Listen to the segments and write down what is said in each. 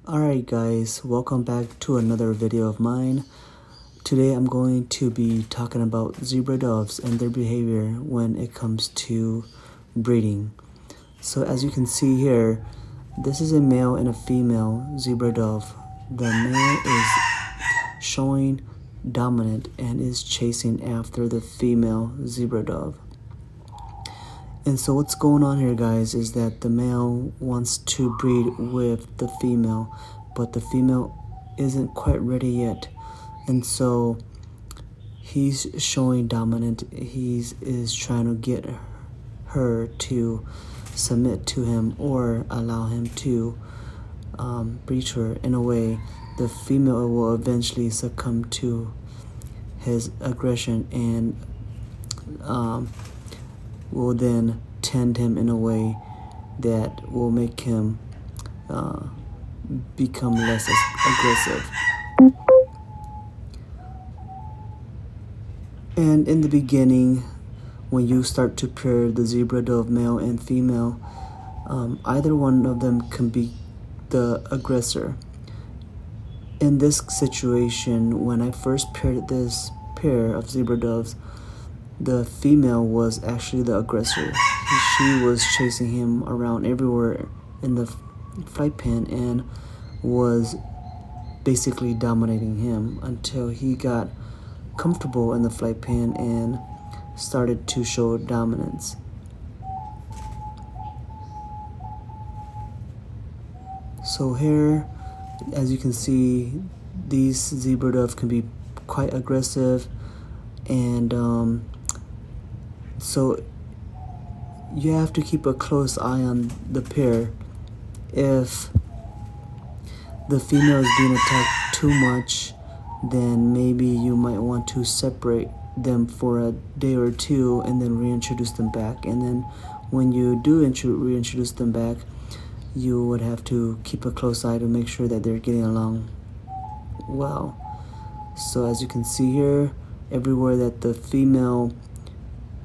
Alright guys, welcome back to another video of mine. Today I'm going to be talking about zebra doves and their behavior when it comes to breeding. So as you can see here, this is a male and a female zebra dove. The male is showing dominant and is chasing after the female zebra dove. And so what's going on here, guys, is that the male wants to breed with the female, but the female isn't quite ready yet. And so he's showing dominant. He is trying to get her to submit to him or allow him to breed her. In a way, the female will eventually succumb to his aggression and will then tend him in a way that will make him become less aggressive. And in the beginning, when you start to pair the zebra dove male and female, either one of them can be the aggressor. In this situation, when I first paired this pair of zebra doves, the female was actually the aggressor. She was chasing him around everywhere in the flight pen and was basically dominating him until he got comfortable in the flight pen and started to show dominance. So here, as you can see, these zebra doves can be quite aggressive, and so you have to keep a close eye on the pair. If the female is being attacked too much, then maybe you might want to separate them for a day or two and then reintroduce them back. And then when you do reintroduce them back, you would have to keep a close eye to make sure that they're getting along well. So as you can see here, everywhere that the female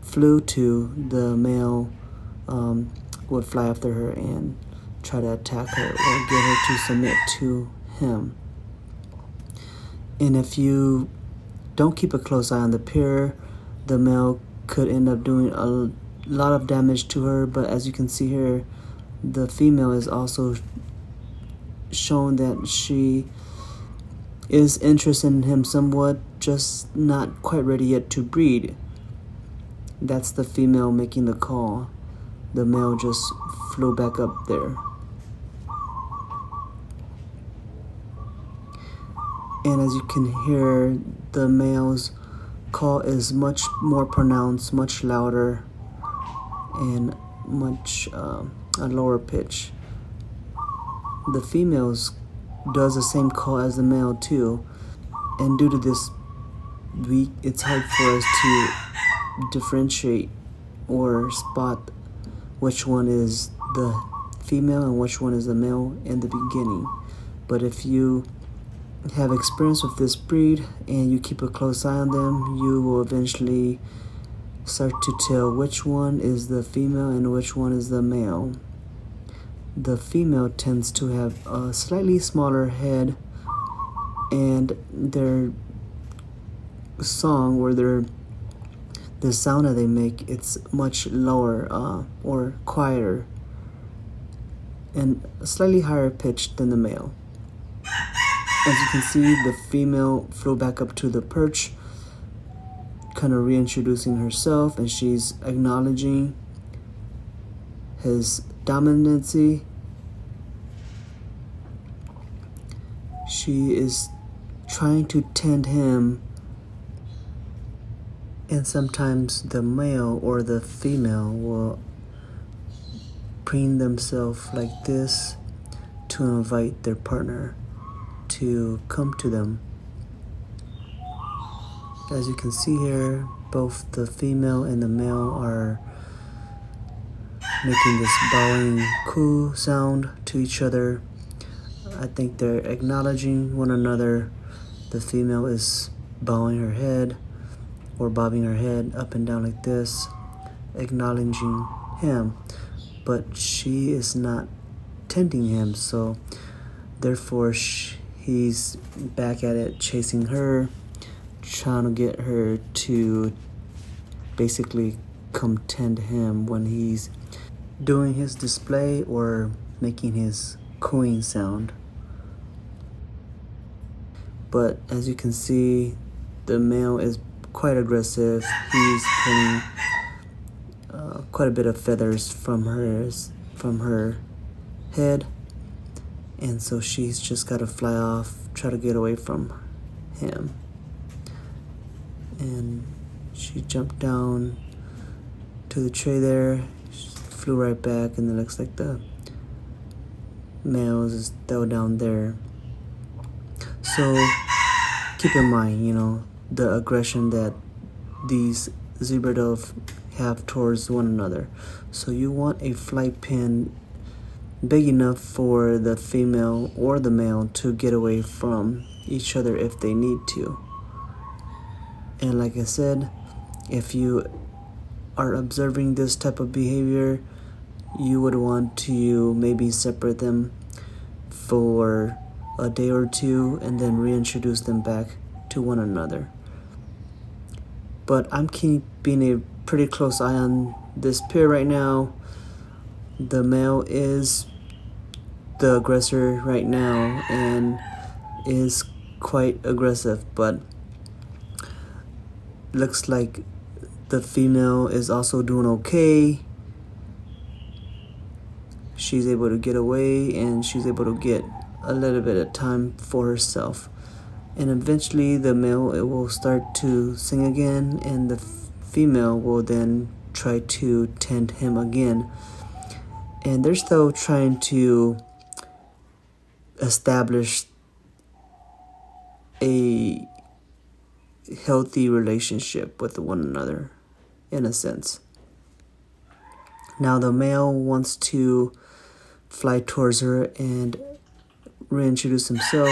flew to, the male would fly after her and try to attack her or get her to submit to him. And if you don't keep a close eye on the pair, the male could end up doing a lot of damage to her. But as you can see here, the female is also shown that she is interested in him somewhat, just not quite ready yet to breed. That's the female making the call. The male just flew back up there. And as you can hear, the male's call is much more pronounced, much louder, and much a lower pitch. The female's does the same call as the male too, and due to this, it's hard for us to differentiate or spot which one is the female and which one is the male in the beginning. But if you have experience with this breed and you keep a close eye on them, you will eventually start to tell which one is the female and which one is the male. The female tends to have a slightly smaller head, and their song or the sound that they make, it's much lower or quieter and slightly higher pitched than the male. As you can see, the female flew back up to the perch, kind of reintroducing herself, and she's acknowledging his dominancy. She is trying to tend him, and sometimes the male or the female will preen themselves like this to invite their partner to come to them. As you can see here, both the female and the male are making this bowing coo sound to each other. I think they're acknowledging one another. The female is bowing her head or bobbing her head up and down like this, acknowledging him, but she is not tending him. So Therefore, he's back at it, chasing her, trying to get her to basically come tend him when he's doing his display or making his cooing sound. But as you can see, the male is quite aggressive. He's pulling quite a bit of feathers from her head, and so she's just got to fly off, try to get away from him. And she jumped down to the tray there, she flew right back, and it looks like the male is still down there. So keep in mind, the aggression that these zebra dove have towards one another. So you want a flight pin big enough for the female or the male to get away from each other if they need to. And like I said, if you are observing this type of behavior, you would want to maybe separate them for a day or two and then reintroduce them back to one another. But I'm keeping a pretty close eye on this pair right now. The male is the aggressor right now and is quite aggressive, but looks like the female is also doing okay. She's able to get away and she's able to get a little bit of time for herself. And eventually the male will start to sing again, and the female will then try to tend him again. And they're still trying to establish a healthy relationship with one another, in a sense. Now the male wants to fly towards her and reintroduce himself,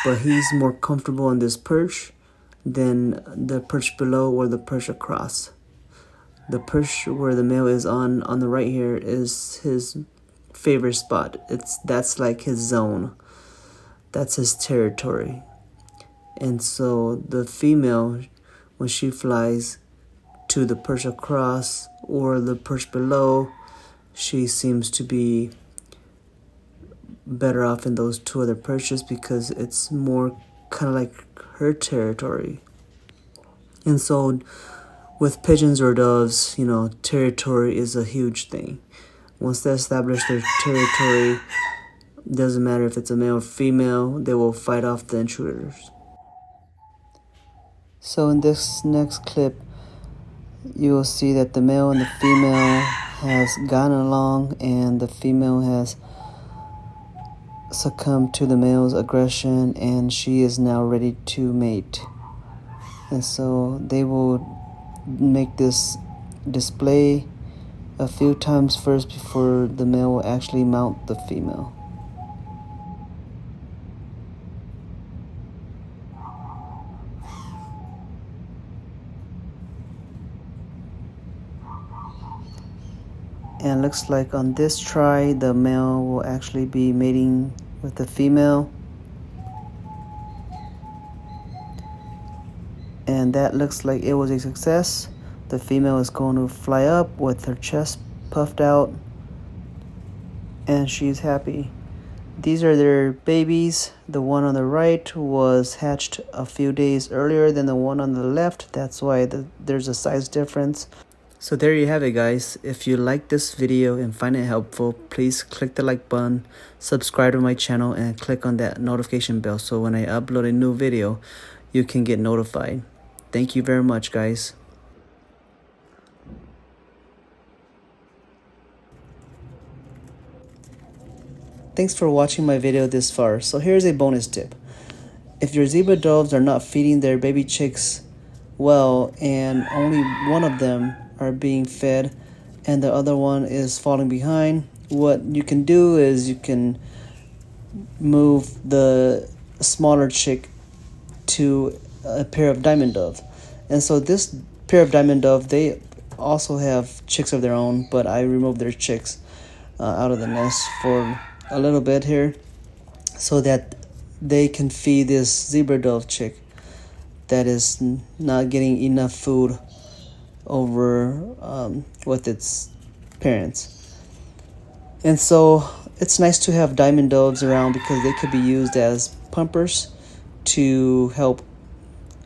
but he's more comfortable on this perch than the perch below or the perch across. The perch where the male is on the right here is his favorite spot. That's like his zone. That's his territory. And so the female, when she flies to the perch across or the perch below, she seems to be better off in those two other perches because it's more kind of like her territory. And so with pigeons or doves, territory is a huge thing. Once they establish their territory, doesn't matter if it's a male or female, they will fight off the intruders. So in this next clip, you will see that the male and the female has gone along, and the female has succumbed to the male's aggression, and she is now ready to mate. And so they will make this display a few times first before the male will actually mount the female. And looks like on this try, the male will actually be mating with the female. And that looks like it was a success. The female is going to fly up with her chest puffed out, and she's happy. These are their babies. The one on the right was hatched a few days earlier than the one on the left. That's why there's a size difference. So there you have it, guys. If you like this video and find it helpful, please click the like button, subscribe to my channel, and click on that notification bell so when I upload a new video, you can get notified. Thank you very much, guys. Thanks for watching my video this far. So here's a bonus tip. If your zebra doves are not feeding their baby chicks well and only one of them are being fed and the other one is falling behind, what you can do is you can move the smaller chick to a pair of diamond dove. And so this pair of diamond dove, they also have chicks of their own, but I removed their chicks out of the nest for a little bit here. so that they can feed this zebra dove chick that is not getting enough food over with its parents. And so it's nice to have diamond doves around because they could be used as pumpers to help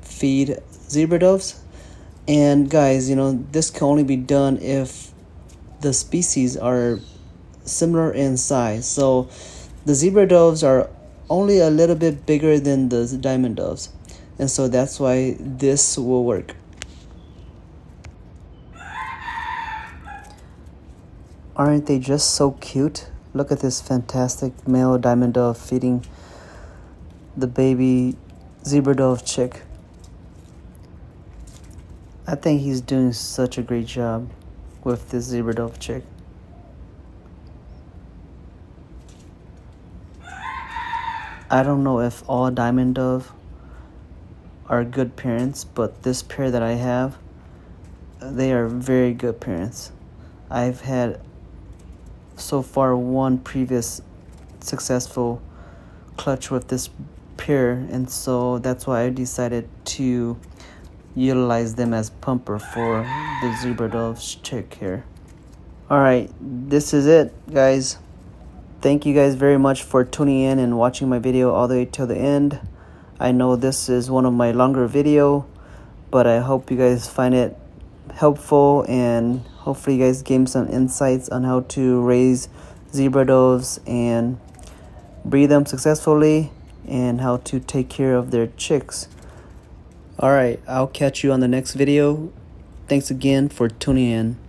feed zebra doves. And guys, you know, this can only be done if the species are similar in size. So the zebra doves are only a little bit bigger than the diamond doves, and so that's why this will work. Aren't they just so cute? Look at this fantastic male diamond dove feeding the baby zebra dove chick. I think he's doing such a great job with this zebra dove chick. I don't know if all diamond dove are good parents, but this pair that I have, they are very good parents. I've had so far one previous successful clutch with this pair, and so that's why I decided to utilize them as pumper for the zebra dove chick here. Alright, this is it, guys. Thank you guys very much for tuning in and watching my video all the way till the end. I know this is one of my longer video, but I hope you guys find it helpful, and hopefully you guys gain some insights on how to raise zebra doves and breed them successfully, and how to take care of their chicks. Alright, I'll catch you on the next video. Thanks again for tuning in.